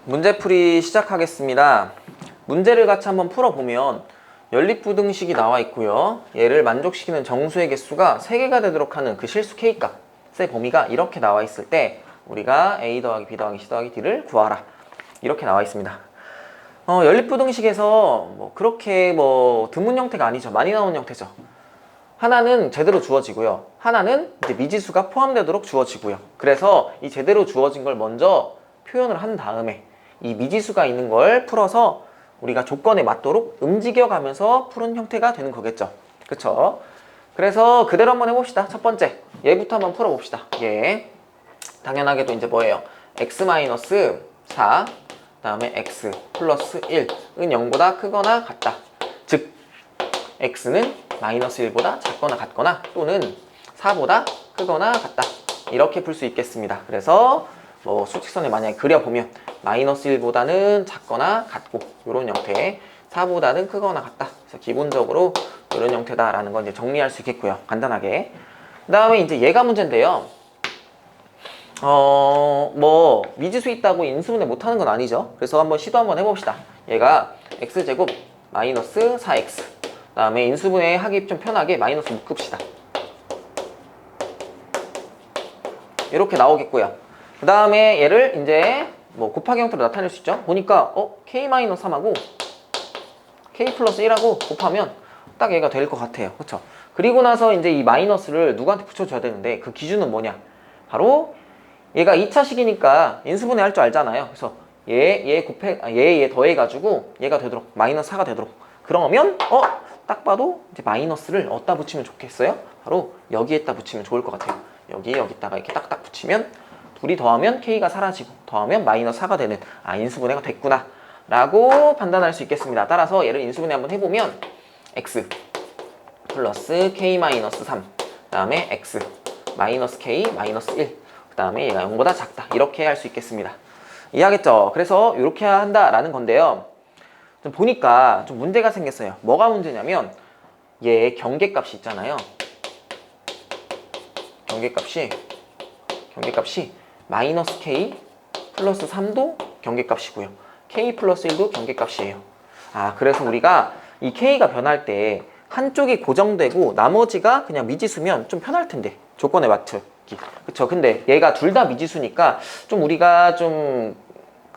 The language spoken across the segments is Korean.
문제풀이 시작하겠습니다. 문제를 같이 한번 풀어보면 연립부등식이 나와 있고요. 얘를 만족시키는 정수의 개수가 3개가 되도록 하는 그 실수 K값의 범위가 이렇게 나와 있을 때 우리가 A 더하기 B 더하기 C 더하기 D를 구하라. 이렇게 나와 있습니다. 연립부등식에서 그렇게 드문 형태가 아니죠. 많이 나오는 형태죠. 하나는 제대로 주어지고요. 하나는 이제 미지수가 포함되도록 주어지고요. 그래서 이 제대로 주어진 걸 먼저 표현을 한 다음에 이 미지수가 있는 걸 풀어서 우리가 조건에 맞도록 움직여가면서 푸는 형태가 되는 거겠죠. 그쵸? 그래서 그대로 한번 해봅시다. 첫 번째, 얘부터 한번 풀어봅시다. 얘 당연하게도 이제 뭐예요? x-4 다음에 x 플러스 1은 0보다 크거나 같다. 즉 x는 마이너스 1보다 작거나 같거나 또는 4보다 크거나 같다. 이렇게 풀 수 있겠습니다. 그래서 수직선을 만약에 그려보면 마이너스 1보다는 작거나 같고 이런 형태, 4보다는 크거나 같다. 그래서 기본적으로 이런 형태다라는 건 이제 정리할 수 있겠고요. 간단하게. 그 다음에 이제 얘가 문제인데요. 미지수 있다고 인수분해 못하는 건 아니죠. 그래서 한번 시도 한번 해봅시다. 얘가 x제곱 마이너스 4x 그 다음에 인수분해 하기 좀 편하게 마이너스 묶읍시다. 이렇게 나오겠고요. 그 다음에 얘를 이제 곱하기 형태로 나타낼 수 있죠. 보니까 k-3하고 k 플러스 1하고 곱하면 딱 얘가 될 것 같아요. 그렇죠? 그리고 나서 이제 이 마이너스를 누구한테 붙여줘야 되는데 그 기준은 바로 얘가 2차식이니까 인수분해 할 줄 알잖아요. 그래서 얘 더해가지고 얘가 되도록 마이너스 4가 되도록. 그러면 딱 봐도 이제 마이너스를 어디다 붙이면 좋겠어요? 바로 여기에다 붙이면 좋을 것 같아요. 여기다가 이렇게 딱딱 붙이면 둘이 더하면 K가 사라지고 더하면 마이너스 4가 되는 인수분해가 됐구나 라고 판단할 수 있겠습니다. 따라서 얘를 인수분해 한번 해보면 X 플러스 K 마이너스 3 그 다음에 X 마이너스 K 마이너스 1 그 다음에 얘가 0보다 작다. 이렇게 할 수 있겠습니다. 이해하겠죠? 그래서 이렇게 한다라는 건데요. 좀 보니까 좀 문제가 생겼어요. 뭐가 문제냐면 얘 경계값이 있잖아요. 경계값이 마이너스 K 플러스 3도 경계값이고요. K 플러스 1도 경계값이에요. 그래서 우리가 이 K가 변할 때 한쪽이 고정되고 나머지가 그냥 미지수면 좀 편할 텐데 조건에 맞추기. 그쵸? 근데 얘가 둘 다 미지수니까 좀 우리가 좀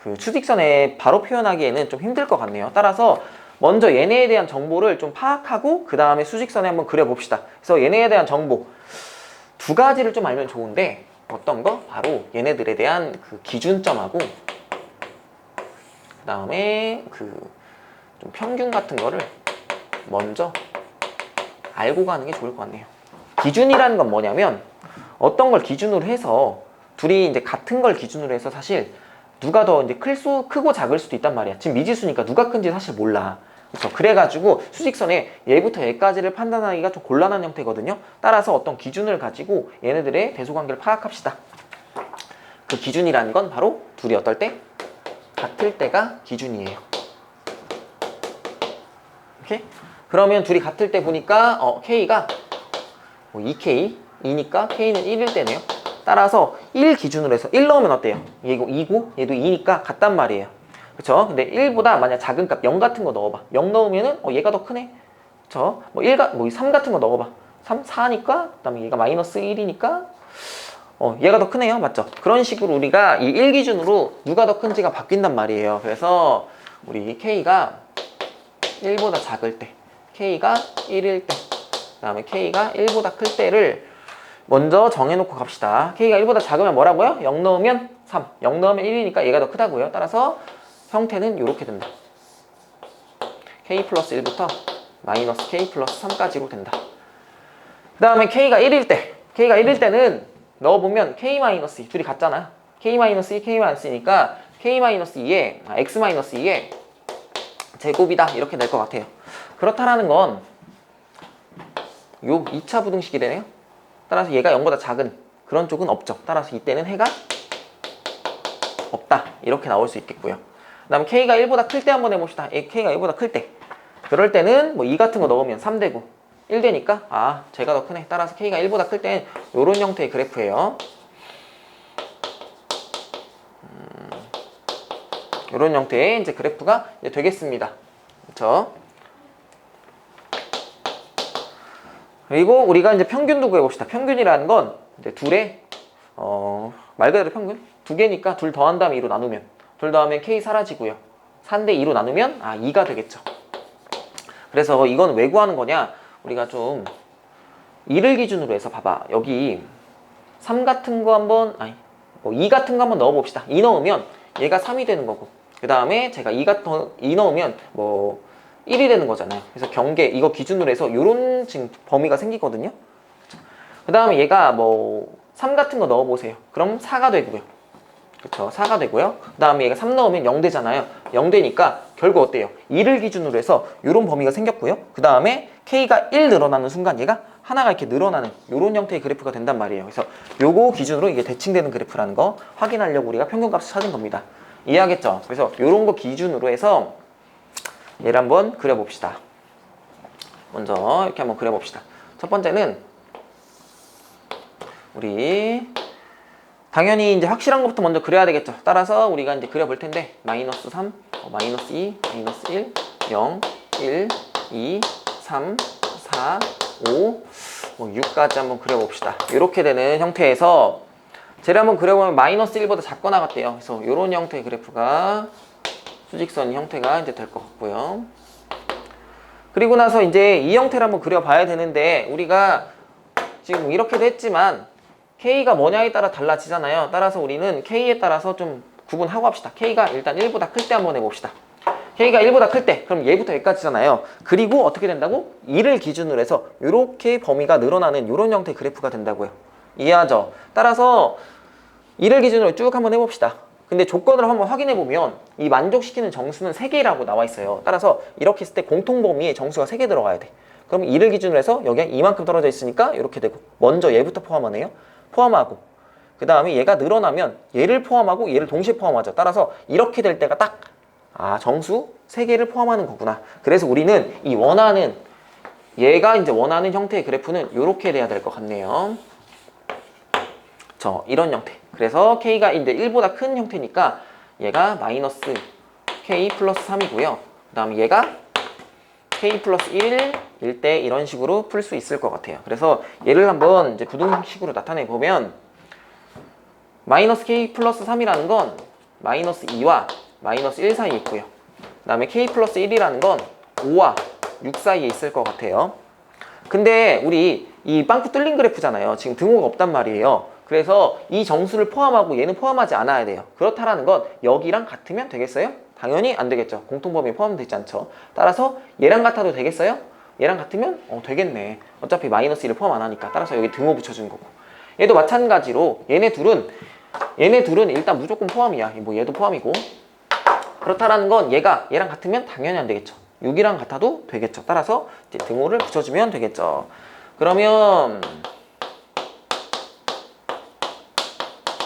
그 수직선에 바로 표현하기에는 좀 힘들 것 같네요. 따라서 먼저 얘네에 대한 정보를 좀 파악하고 그 다음에 수직선에 한번 그려봅시다. 그래서 얘네에 대한 정보 두 가지를 좀 알면 좋은데 어떤 거? 바로 얘네들에 대한 그 기준점하고 그 다음에 그 좀 평균 같은 거를 먼저 알고 가는 게 좋을 것 같네요. 기준이라는 건 뭐냐면 어떤 걸 기준으로 해서 둘이 이제 같은 걸 기준으로 해서 사실 누가 더 이제 크고 작을 수도 있단 말이야. 지금 미지수니까 누가 큰지 사실 몰라. 그렇죠? 그래가지고 수직선에 얘부터 얘까지를 판단하기가 좀 곤란한 형태거든요. 따라서 어떤 기준을 가지고 얘네들의 대소관계를 파악합시다. 그 기준이라는 건 바로 둘이 어떨 때? 같을 때가 기준이에요. 오케이? 그러면 둘이 같을 때 보니까 K가 2K, 2니까 K는 1일 때네요. 따라서 1 기준으로 해서 1 넣으면 어때요? 얘도 2고 얘도 2니까 같단 말이에요. 그쵸? 근데 1보다 만약 작은 값 0 같은 거 넣어봐. 0 넣으면은 얘가 더 크네. 그쵸? 3 같은 거 넣어봐. 3, 4니까 그 다음에 얘가 마이너스 1이니까 얘가 더 크네요. 맞죠? 그런 식으로 우리가 이 1 기준으로 누가 더 큰지가 바뀐단 말이에요. 그래서 우리 K가 1보다 작을 때 K가 1일 때 그 다음에 K가 1보다 클 때를 먼저 정해놓고 갑시다. K가 1보다 작으면 뭐라고요? 0 넣으면 3 0 넣으면 1이니까 얘가 더 크다고요. 따라서 형태는 이렇게 된다. K 플러스 1부터 마이너스 K 플러스 3까지로 된다. 그 다음에 K가 1일 때는 넣어보면 K 마이너스 2 둘이 같잖아. K 마이너스 2, K 마이너스 2니까 K 마이너스 2에 X 마이너스 2의 제곱이다. 이렇게 될 것 같아요. 그렇다라는 건 요 2차 부등식이 되네요. 따라서 얘가 0보다 작은 그런 쪽은 없죠. 따라서 이때는 해가 없다. 이렇게 나올 수 있겠고요. 그 다음 K가 1보다 클 때 한번 해봅시다. K가 1보다 클 때. 그럴 때는 2 같은 거 넣으면 3 되고 1 되니까 제가 더 크네. 따라서 K가 1보다 클 때는 이런 형태의 그래프예요. 이런 형태의 이제 그래프가 이제 되겠습니다. 그렇죠? 그리고 우리가 이제 평균도 구해봅시다. 평균이라는 건 이제 둘의 말 그대로 평균? 두 개니까 둘 더한 다음에 2로 나누면 둘 더하면 K 사라지고요. 4인데 2로 나누면 2가 되겠죠. 그래서 이건 왜 구하는 거냐? 우리가 좀 2를 기준으로 해서 봐봐. 여기 3 같은 거 한번 2 같은 거 한번 넣어봅시다. 2 넣으면 얘가 3이 되는 거고 그 다음에 제가 2 넣으면 1이 되는 거잖아요. 그래서 경계 이거 기준으로 해서 요런 지금 범위가 생기거든요. 그 다음에 얘가 3 같은 거 넣어보세요. 그럼 4가 되고요. 그쵸? 4가 되고요. 그 다음에 얘가 3 넣으면 0 되잖아요. 0 되니까 결국 어때요? 2를 기준으로 해서 요런 범위가 생겼고요. 그 다음에 K가 1 늘어나는 순간 얘가 하나가 이렇게 늘어나는 요런 형태의 그래프가 된단 말이에요. 그래서 요거 기준으로 이게 대칭되는 그래프라는 거 확인하려고 우리가 평균값을 찾은 겁니다. 이해하겠죠? 그래서 요런 거 기준으로 해서 얘를 한번 그려봅시다. 먼저 이렇게 한번 그려봅시다. 첫 번째는 우리 당연히 이제 확실한 것부터 먼저 그려야 되겠죠. 따라서 우리가 이제 그려볼 텐데 마이너스 3, 마이너스 2, 마이너스 1, 0, 1, 2, 3, 4, 5, 6까지 한번 그려봅시다. 이렇게 되는 형태에서 쟤를 한번 그려보면 마이너스 1보다 작거나 같대요. 그래서 이런 형태의 그래프가 수직선 형태가 이제 될 것 같고요. 그리고 나서 이제 이 형태를 한번 그려봐야 되는데 우리가 지금 이렇게도 했지만 K가 뭐냐에 따라 달라지잖아요. 따라서 우리는 K에 따라서 좀 구분하고 합시다. K가 일단 1보다 클 때 한번 해봅시다. K가 1보다 클 때, 그럼 얘부터 여기까지잖아요. 그리고 어떻게 된다고? 2를 기준으로 해서 이렇게 범위가 늘어나는 이런 형태의 그래프가 된다고요. 이해하죠? 따라서 2를 기준으로 쭉 한번 해봅시다. 근데 조건을 한번 확인해보면 이 만족시키는 정수는 3개라고 나와 있어요. 따라서 이렇게 했을 때 공통범위에 정수가 3개 들어가야 돼. 그럼 2를 기준으로 해서 여기가 이만큼 떨어져 있으니까 이렇게 되고 먼저 얘부터 포함하네요. 포함하고 그 다음에 얘가 늘어나면 얘를 포함하고 얘를 동시에 포함하죠. 따라서 이렇게 될 때가 딱 정수 3개를 포함하는 거구나. 그래서 우리는 이 얘가 이제 원하는 형태의 그래프는 이렇게 돼야 될 것 같네요. 이런 형태. 그래서 K가 이제 1보다 큰 형태니까 얘가 마이너스 K 플러스 3이고요. 그 다음에 얘가 K 플러스 1일 때 이런 식으로 풀 수 있을 것 같아요. 그래서 얘를 한번 이제 부등식으로 나타내 보면 마이너스 K 플러스 3이라는 건 마이너스 2와 마이너스 1 사이에 있고요. 그 다음에 K 플러스 1이라는 건 5와 6 사이에 있을 것 같아요. 근데 우리 이 빵꾸 뚫린 그래프잖아요. 지금 등호가 없단 말이에요. 그래서 이 정수를 포함하고 얘는 포함하지 않아야 돼요. 그렇다라는 건 여기랑 같으면 되겠어요? 당연히 안 되겠죠. 공통범위에 포함되지 않죠. 따라서 얘랑 같아도 되겠어요? 얘랑 같으면 되겠네. 어차피 마이너스 1을 포함 안 하니까. 따라서 여기 등호 붙여준 거고. 얘도 마찬가지로 얘네 둘은 일단 무조건 포함이야. 얘도 포함이고. 그렇다라는 건 얘랑 같으면 당연히 안 되겠죠. 6이랑 같아도 되겠죠. 따라서 이제 등호를 붙여주면 되겠죠. 그러면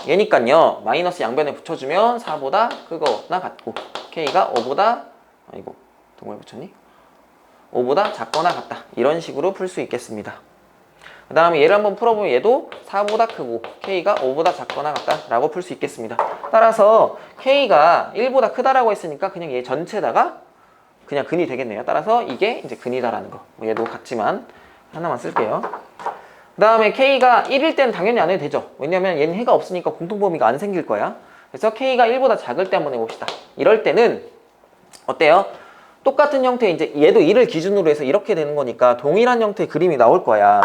얘니깐요. 마이너스 양변에 붙여주면 4보다 크거나 같고 K가 5보다 등호에 붙였니? 5보다 작거나 같다. 이런 식으로 풀 수 있겠습니다. 그 다음에 얘를 한번 풀어보면 얘도 4보다 크고 K가 5보다 작거나 같다 라고 풀 수 있겠습니다. 따라서 K가 1보다 크다라고 했으니까 그냥 얘 전체다가 그냥 근이 되겠네요. 따라서 이게 이제 근이다라는 거. 얘도 같지만 하나만 쓸게요. 그 다음에 K가 1일 때는 당연히 안 해도 되죠. 왜냐면 얘는 해가 없으니까 공통범위가 안 생길 거야. 그래서 K가 1보다 작을 때 한번 해봅시다. 이럴 때는 어때요? 똑같은 형태 이제 얘도 1을 기준으로 해서 이렇게 되는 거니까 동일한 형태의 그림이 나올 거야.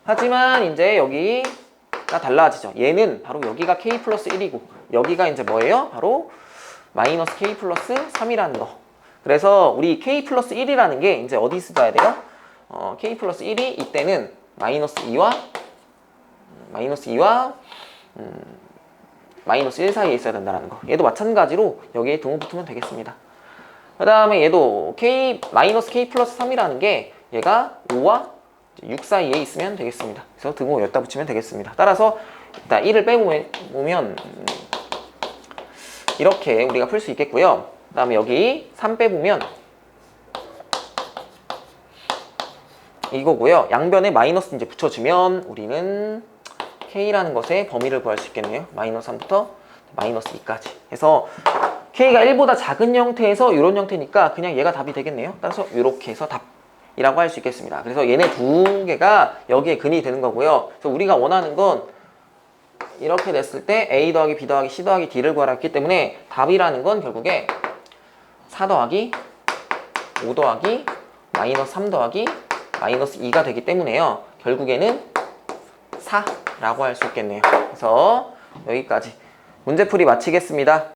하지만 이제 여기가 달라지죠. 얘는 바로 여기가 K 플러스 1이고 여기가 이제 뭐예요? 바로 마이너스 K 플러스 3이라는 거. 그래서 우리 K 플러스 1이라는 게 이제 어디 있어야 돼요? K 플러스 1이 이때는 마이너스 2와 마이너스 1 사이에 있어야 된다는 거. 얘도 마찬가지로 여기에 등호 붙으면 되겠습니다. 그 다음에 얘도 마이너스 K 플러스 3이라는 게 얘가 5와 6 사이에 있으면 되겠습니다. 그래서 등호 여기다 붙이면 되겠습니다. 따라서 일단 1을 빼보면 이렇게 우리가 풀 수 있겠고요. 그 다음에 여기 3 빼보면 이거고요. 양변에 마이너스 이제 붙여주면 우리는 K라는 것의 범위를 구할 수 있겠네요. 마이너스 3부터 마이너스 2까지 해서 K가 1보다 작은 형태에서 이런 형태니까 그냥 얘가 답이 되겠네요. 따라서 이렇게 해서 답이라고 할 수 있겠습니다. 그래서 얘네 두 개가 여기에 근이 되는 거고요. 그래서 우리가 원하는 건 이렇게 됐을 때 A 더하기 B 더하기 C 더하기 D를 구하라 했기 때문에 답이라는 건 결국에 4 더하기 5 더하기 마이너스 3 더하기 마이너스 2가 되기 때문에요. 결국에는 4라고 할 수 있겠네요. 그래서 여기까지 문제풀이 마치겠습니다.